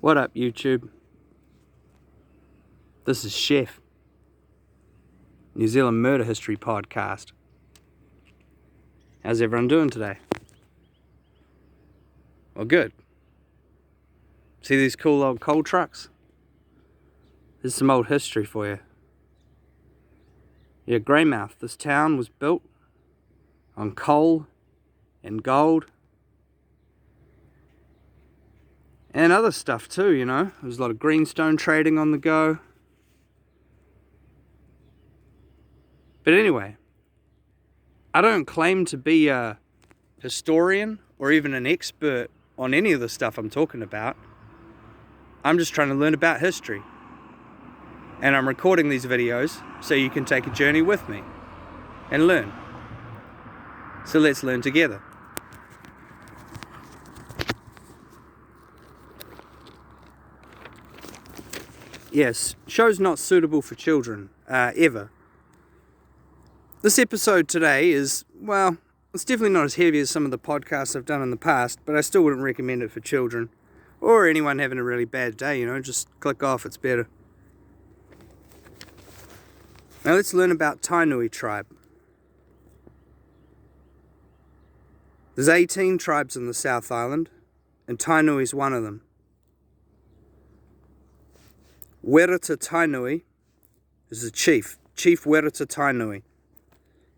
What up, YouTube? This is Cheif, New Zealand Murder History Podcast. How's everyone doing today? Well, good. See these cool old coal trucks? There's some old history for you. Yeah, Greymouth, this town was built on coal and gold and other stuff too, you know. There was a lot of greenstone trading on the go. But anyway, I don't claim to be a historian or even an expert on any of the stuff I'm talking about. I'm just trying to learn about history. And I'm recording these videos so you can take a journey with me and learn. So let's learn together. Yes, show's not suitable for children, ever. This episode today is, well, it's definitely not as heavy as some of the podcasts I've done in the past, but I still wouldn't recommend it for children. Or anyone having a really bad day, you know, just click off, it's better. Now let's learn about Tainui tribe. There's 18 tribes in the South Island, and Tainui is one of them. Wereta Tainui is the chief, Chief Wereta Tainui.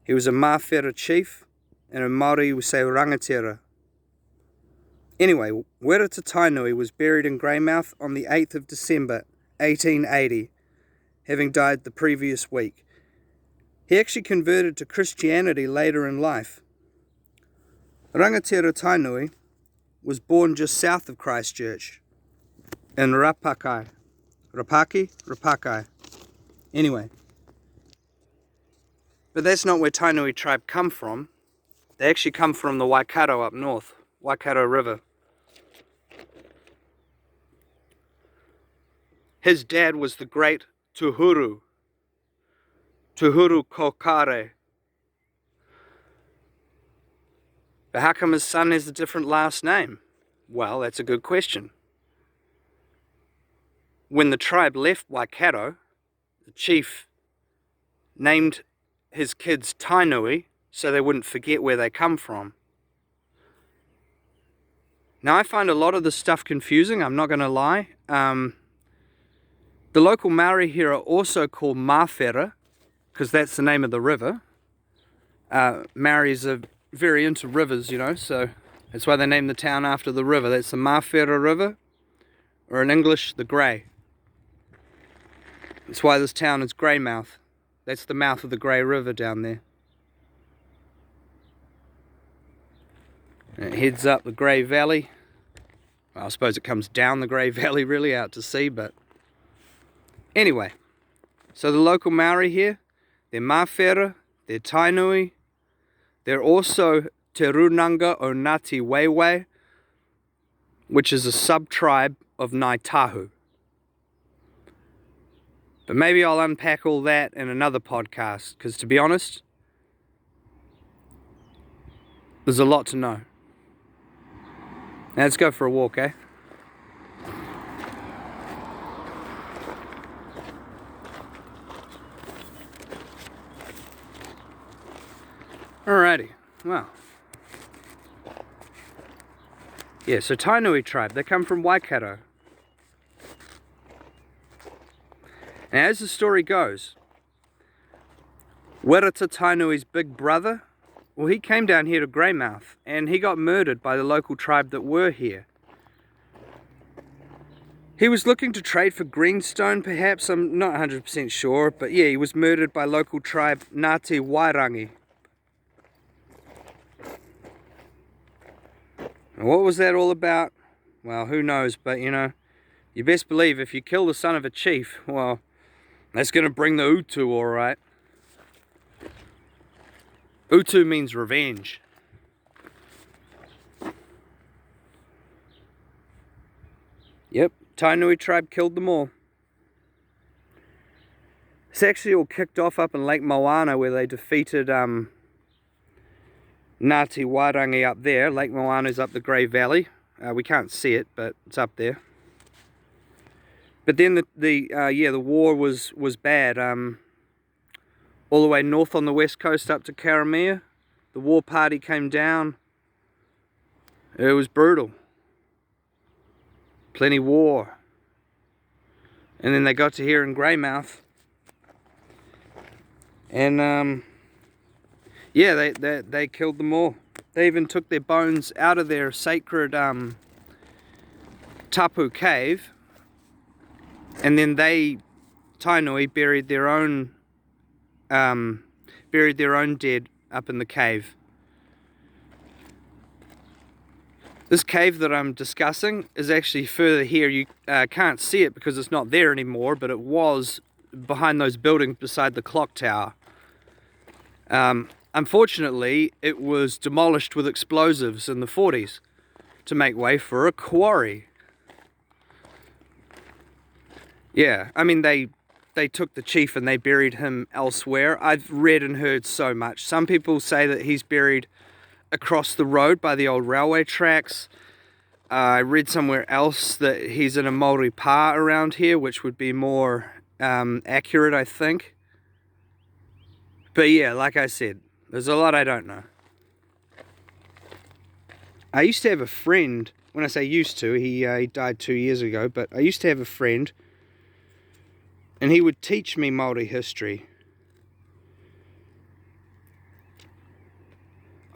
He was a Mawhera chief, and in Maori we say rangatira. Anyway, Wereta Tainui was buried in Greymouth on the 8th of December 1880, having died the previous week. He actually converted to Christianity later in life. Rangatira Tainui was born just south of Christchurch, in Rapaki. Anyway. But that's not where Tainui tribe come from. They actually come from the Waikato up north, Waikato River. His dad was the great Tuhuru Kokare. But how come his son has a different last name? Well, that's a good question. When the tribe left Waikato, the chief named his kids Tainui so they wouldn't forget where they come from. Now I find a lot of this stuff confusing, I'm not going to lie. The local Maori here are also called Mawhera, because that's the name of the river. Maoris are very into rivers, you know, so that's why they named the town after the river. That's the Mawhera River, or in English, the Grey. That's why this town is Greymouth. That's the mouth of the Grey River down there. And it heads up the Grey Valley. Well, I suppose it comes down the Grey Valley really out to sea, but anyway. So the local Maori here, they're Mawhera, they're Tainui, they're also Te Runanga o Ngāti Waewae, which is a sub-tribe of Ngāi Tahu. But maybe I'll unpack all that in another podcast, because to be honest, there's a lot to know. Now let's go for a walk, eh? Alrighty, well. Yeah, so Tainui tribe, they come from Waikato. Now, as the story goes, Wereta Tainui's big brother, well, he came down here to Greymouth and he got murdered by the local tribe that were here. He was looking to trade for greenstone, perhaps, I'm not 100% sure, but yeah, he was murdered by local tribe Ngāti Wairangi. And what was that all about? Well, who knows, but you know, you best believe if you kill the son of a chief, well, that's going to bring the utu, alright. Utu means revenge. Yep, Tainui tribe killed them all. It's actually all kicked off up in Lake Moana where they defeated Ngāti Wairangi up there. Lake Moana's up the Grey Valley. We can't see it, but it's up there. But then the war was bad. All the way north on the west coast up to Karamea, the war party came down. It was brutal. Plenty war. And then they got to here in Greymouth, and yeah, they killed them all. They even took their bones out of their sacred tapu cave, and then Tainui buried their own dead up in the cave. This cave that I'm discussing is actually further here. You can't see it because it's not there anymore, but it was behind those buildings beside the clock tower. Unfortunately, it was demolished with explosives in the 40s to make way for a quarry. Yeah, I mean, they took the chief and they buried him elsewhere. I've read and heard so much. Some people say that he's buried across the road by the old railway tracks. I read somewhere else that he's in a Maori pa around here, which would be more accurate, I think. But yeah, like I said, there's a lot I don't know. I used to have a friend, when I say used to, he died 2 years ago, but I used to have a friend, and he would teach me Maori history.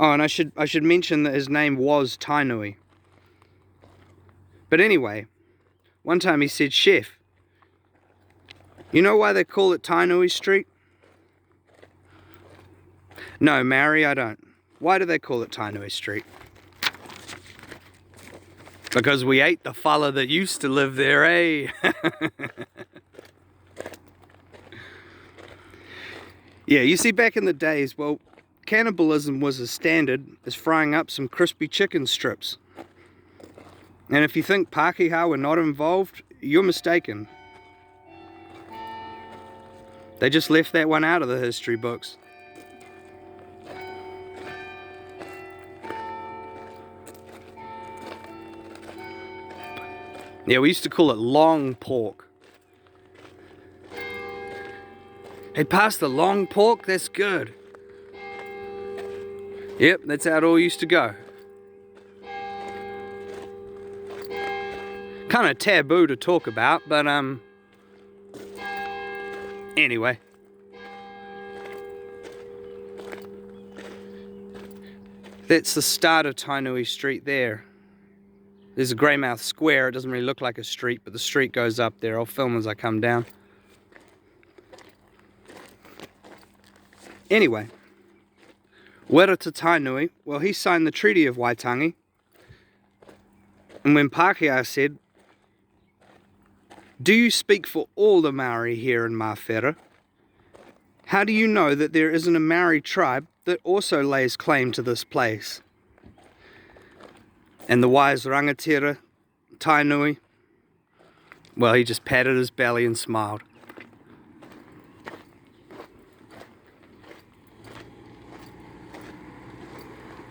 Oh, and I should mention that his name was Tainui. But anyway, one time he said, "Chef, you know why they call it Tainui Street?" No, Maori, I don't. Why do they call it Tainui Street? Because we ate the fella that used to live there, eh? Yeah, you see, back in the days, well, cannibalism was as standard as frying up some crispy chicken strips. And if you think Pākehā were not involved, you're mistaken. They just left that one out of the history books. Yeah, we used to call it long pork. Hey, pass the long pork? That's good. Yep, that's how it all used to go. Kind of taboo to talk about, but anyway. That's the start of Tainui Street there. There's a Greymouth Square. It doesn't really look like a street, but the street goes up there. I'll film as I come down. Anyway, Wereta Tainui, well, he signed the Treaty of Waitangi. And when Pākehā said, "Do you speak for all the Maori here in Mawhera? How do you know that there isn't a Maori tribe that also lays claim to this place?" And the wise rangatira, Tainui, well, he just patted his belly and smiled.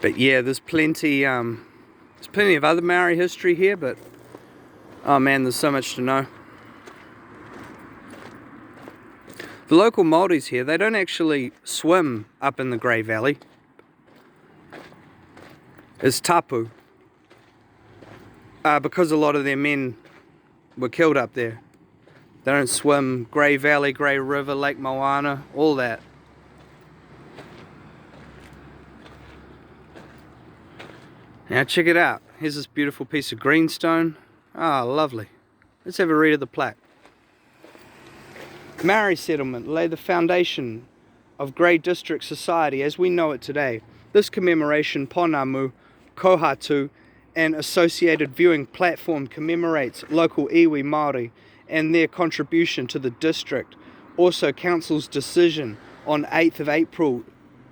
But yeah, there's plenty of other Maori history here, but oh man, there's so much to know. The local Māoris here, they don't actually swim up in the Grey Valley. It's tapu. Because a lot of their men were killed up there. They don't swim Grey Valley, Grey River, Lake Moana, all that. Now check it out. Here's this beautiful piece of greenstone. Ah, lovely. Let's have a read of the plaque. Maori settlement laid the foundation of Grey District society as we know it today. This commemoration, Ponamu, Kohatu, and associated viewing platform commemorates local iwi Māori and their contribution to the district. Also, Council's decision on 8th of April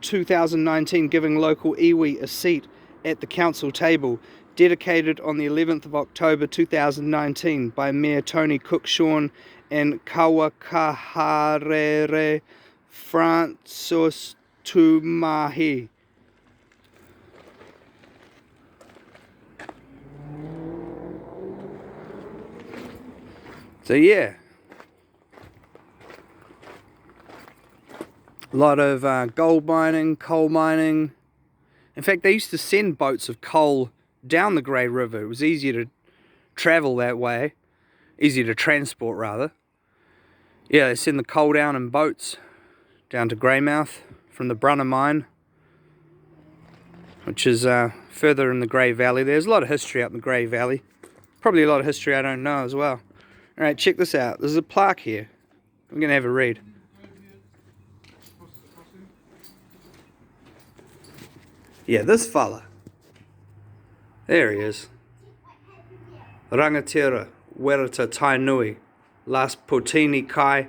2019 giving local iwi a seat at the council table, dedicated on the 11th of October 2019 by Mayor Tony Cookshawn and Kawakaharere Francis Tumahi. So yeah, a lot of gold mining, coal mining. In fact, they used to send boats of coal down the Grey River. It was easier to travel that way, easier to transport rather. Yeah, they send the coal down in boats down to Greymouth from the Brunner mine, which is further in the Grey Valley. There's a lot of history up in the Grey Valley. Probably a lot of history I don't know as well. Alright, check this out. There's a plaque here. I'm going to have a read. Yeah, this fella. There he is. Rangatira, Wereta Tainui, Las Potini Kai,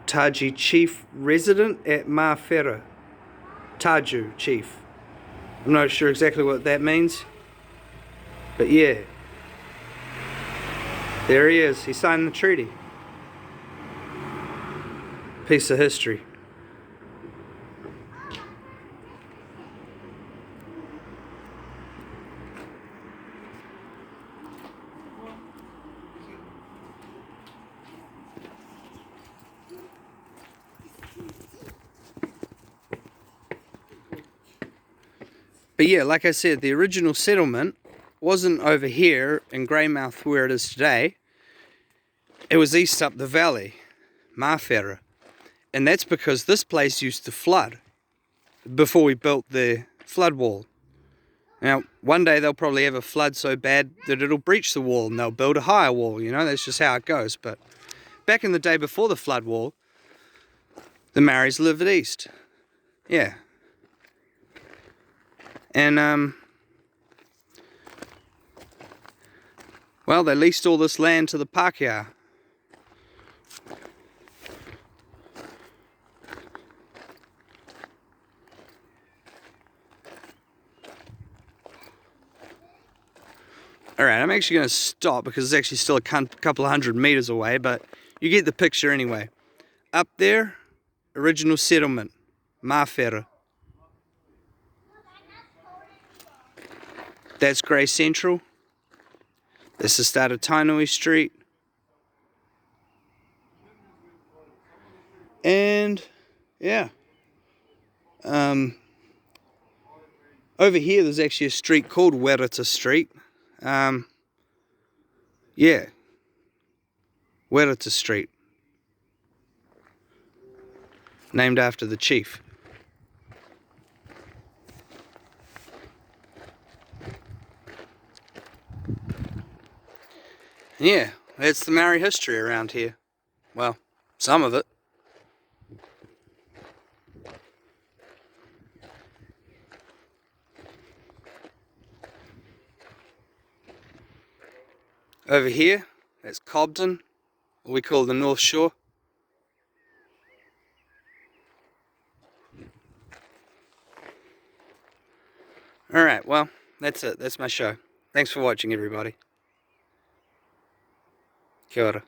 Taji Cheif, resident at Mawhera. Taju Cheif. I'm not sure exactly what that means, but yeah. There he is. He signed the treaty. Piece of history. But yeah, like I said, the original settlement wasn't over here in Greymouth where it is today. It was east up the valley, Mawhera. And that's because this place used to flood before we built the flood wall. Now, one day they'll probably have a flood so bad that it'll breach the wall and they'll build a higher wall, you know, that's just how it goes. But back in the day before the flood wall, the Maoris lived east. Yeah. And, well, they leased all this land to the Pākehā. Alright, I'm actually going to stop because it's actually still a couple of 100 meters away, but you get the picture anyway. Up there, original settlement, Mawhera. That's Grey Central. That's the start of Tainui Street. And, yeah. Over here there's actually a street called Wereta Street. Yeah. Wereta Street. Named after the chief. Yeah, that's the Maori history around here. Well, some of it. Over here, that's Cobden, what we call the North Shore. Alright, well, that's it. That's my show. Thanks for watching, everybody. Kia ora.